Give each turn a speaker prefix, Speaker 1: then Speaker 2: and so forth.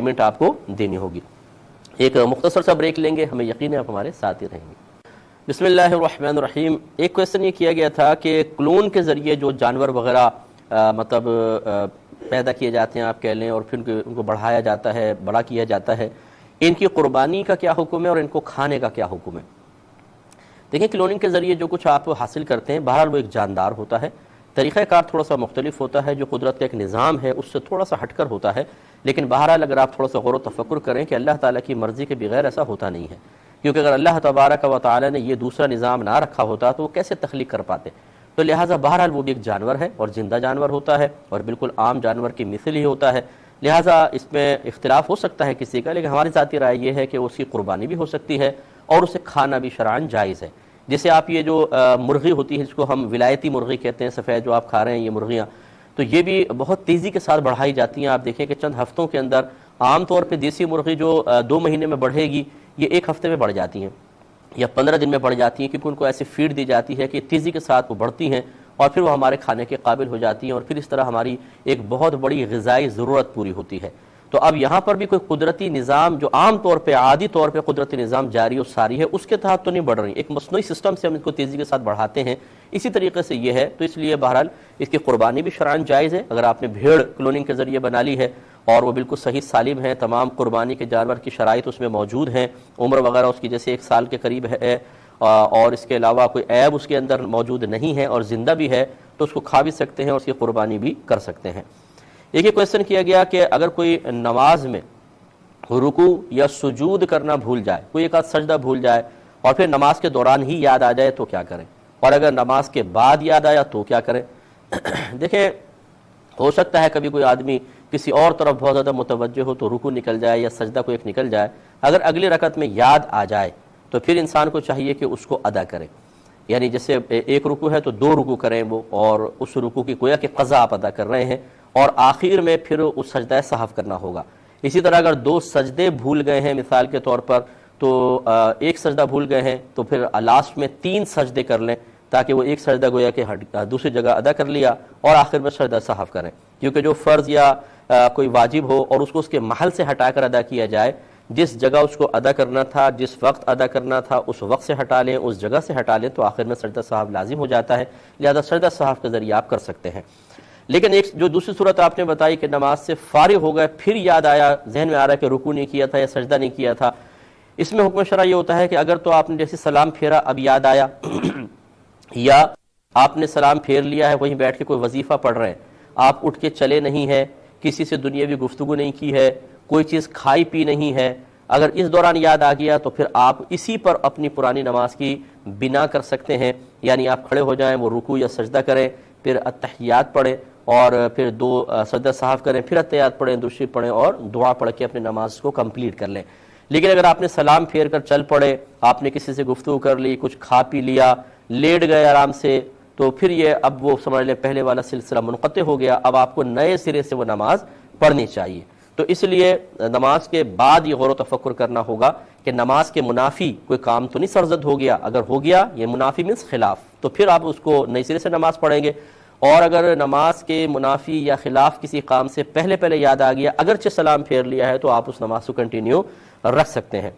Speaker 1: Payment آپ کو دینی ہوگی۔ ایک مختصر سا بریک لیں گے، ہمیں یقین ہے آپ ہمارے ساتھ ہی رہیں گے۔ بسم اللہ الرحمن الرحیم۔ ایک کویسچن یہ کیا گیا تھا کہ کلون کے ذریعے جو جانور وغیرہ مطلب پیدا کیے جاتے ہیں آپ کہہ لیں، اور پھر ان کو بڑھایا جاتا ہے، بڑا کیا جاتا ہے، ان کی قربانی کا کیا حکم ہے اور ان کو کھانے کا کیا حکم ہے؟ دیکھیں کلوننگ کے ذریعے جو کچھ آپ حاصل کرتے ہیں بہرحال وہ ایک جاندار ہوتا ہے، طریقہ کار تھوڑا سا مختلف ہوتا ہے، جو قدرت کا ایک نظام ہے اس سے تھوڑا سا ہٹ کر ہوتا ہے، لیکن بہرحال اگر آپ تھوڑا سا غور و تفکر کریں کہ اللہ تعالیٰ کی مرضی کے بغیر ایسا ہوتا نہیں ہے، کیونکہ اگر اللہ تبارک و تعالیٰ نے یہ دوسرا نظام نہ رکھا ہوتا تو وہ کیسے تخلیق کر پاتے؟ تو لہٰذا بہرحال وہ بھی ایک جانور ہے اور زندہ جانور ہوتا ہے اور بالکل عام جانور کی مثل ہی ہوتا ہے، لہٰذا اس میں اختلاف ہو سکتا ہے کسی کا، لیکن ہماری ذاتی رائے یہ ہے کہ اس کی قربانی بھی ہو سکتی ہے اور اسے کھانا بھی شرعاً جائز ہے۔ جیسے آپ یہ جو مرغی ہوتی ہے جس کو ہم ولایتی مرغی کہتے ہیں، سفید جو آپ کھا رہے ہیں یہ مرغیاں، تو یہ بھی بہت تیزی کے ساتھ بڑھائی جاتی ہیں۔ آپ دیکھیں کہ چند ہفتوں کے اندر عام طور پہ دیسی مرغی جو 2 مہینے میں بڑھے گی، یہ 1 ہفتے میں بڑھ جاتی ہیں یا 15 دن میں بڑھ جاتی ہیں، کیونکہ ان کو ایسی فیڈ دی جاتی ہے کہ تیزی کے ساتھ وہ بڑھتی ہیں اور پھر وہ ہمارے کھانے کے قابل ہو جاتی ہیں، اور پھر اس طرح ہماری ایک بہت بڑی غذائی ضرورت پوری ہوتی ہے۔ تو اب یہاں پر بھی کوئی قدرتی نظام جو عام طور پہ عادی طور پہ قدرتی نظام جاری و ساری ہے اس کے تحت تو نہیں بڑھ رہی، ایک مصنوعی سسٹم سے ہم اس کو تیزی کے ساتھ بڑھاتے ہیں، اسی طریقے سے یہ ہے، تو اس لیے بہرحال اس کی قربانی بھی شرعاً جائز ہے۔ اگر آپ نے بھیڑ کلوننگ کے ذریعے بنا لی ہے اور وہ بالکل صحیح سالم ہے، تمام قربانی کے جانور کی شرائط اس میں موجود ہیں، عمر وغیرہ اس کی جیسے 1 سال کے قریب ہے اور اس کے علاوہ کوئی عیب اس کے اندر موجود نہیں ہے اور زندہ بھی ہے، تو اس کو کھا بھی سکتے ہیں اور اس کی قربانی بھی کر سکتے ہیں۔ ایک یہ کویسچن کیا گیا کہ اگر کوئی نماز میں رکوع یا سجود کرنا بھول جائے، کوئی ایک آدھ سجدہ بھول جائے اور پھر نماز کے دوران ہی یاد آ جائے تو کیا کریں، اور اگر نماز کے بعد یاد آیا تو کیا کریں؟ دیکھیں ہو سکتا ہے کبھی کوئی آدمی کسی اور طرف بہت زیادہ متوجہ ہو تو رکوع نکل جائے یا سجدہ کوئی ایک نکل جائے، اگر اگلی رکعت میں یاد آ جائے تو پھر انسان کو چاہیے کہ اس کو ادا کرے، یعنی جیسے 1 رکوع ہے تو 2 رکوع کریں وہ، اور اس رکوع کی گویا کہ قضا آپ ادا کر رہے ہیں، اور آخر میں پھر اس سجدہ سہو کرنا ہوگا۔ اسی طرح اگر 2 سجدے بھول گئے ہیں مثال کے طور پر، تو 1 سجدہ بھول گئے ہیں تو پھر لاسٹ میں 3 سجدے کر لیں، تاکہ وہ 1 سجدہ گویا کہ دوسری جگہ ادا کر لیا اور آخر میں سجدہ سہو کریں، کیونکہ جو فرض یا کوئی واجب ہو اور اس کو اس کے محل سے ہٹا کر ادا کیا جائے، جس جگہ اس کو ادا کرنا تھا، جس وقت ادا کرنا تھا اس وقت سے ہٹا لیں، اس جگہ سے ہٹا لیں، تو آخر میں سجدہ سہو لازم ہو جاتا ہے، لہذا سجدہ سہو کے ذریعے آپ کر سکتے ہیں۔ لیکن ایک جو دوسری صورت آپ نے بتائی کہ نماز سے فارغ ہو گئے پھر یاد آیا، ذہن میں آ رہا ہے کہ رکوع نہیں کیا تھا یا سجدہ نہیں کیا تھا، اس میں حکم شرع یہ ہوتا ہے کہ اگر تو آپ نے جیسے سلام پھیرا اب یاد آیا یا آپ نے سلام پھیر لیا ہے وہیں بیٹھ کے کوئی وظیفہ پڑھ رہے ہیں، آپ اٹھ کے چلے نہیں ہیں، کسی سے دنیاوی گفتگو نہیں کی ہے، کوئی چیز کھائی پی نہیں ہے، اگر اس دوران یاد آ گیا تو پھر آپ اسی پر اپنی پرانی نماز کی بنا کر سکتے ہیں، یعنی آپ کھڑے ہو جائیں، وہ رکوع یا سجدہ کریں، پھر اتحیات پڑھیں اور پھر 2 سجدہ سہو کریں، پھر اتحیات پڑھیں، درود شریف پڑھیں اور دعا پڑھ کے اپنی نماز کو کمپلیٹ کر لیں۔ لیکن اگر آپ نے سلام پھیر کر چل پڑے، آپ نے کسی سے گفتگو کر لی، کچھ کھا پی لیا، لیٹ گئے آرام سے، تو پھر یہ اب وہ سمجھ لیں پہلے والا سلسلہ منقطع ہو گیا، اب آپ کو نئے سرے سے وہ نماز پڑھنی چاہیے۔ تو اس لیے نماز کے بعد یہ غور و تفکر کرنا ہوگا کہ نماز کے منافی کوئی کام تو نہیں سرزد ہو گیا، اگر ہو گیا یہ منافی مینس خلاف، تو پھر آپ اس کو نئے سرے سے نماز پڑھیں گے، اور اگر نماز کے منافی یا خلاف کسی کام سے پہلے یاد آ گیا، اگرچہ سلام پھیر لیا ہے، تو آپ اس نماز کو کنٹینیو رکھ سکتے ہیں۔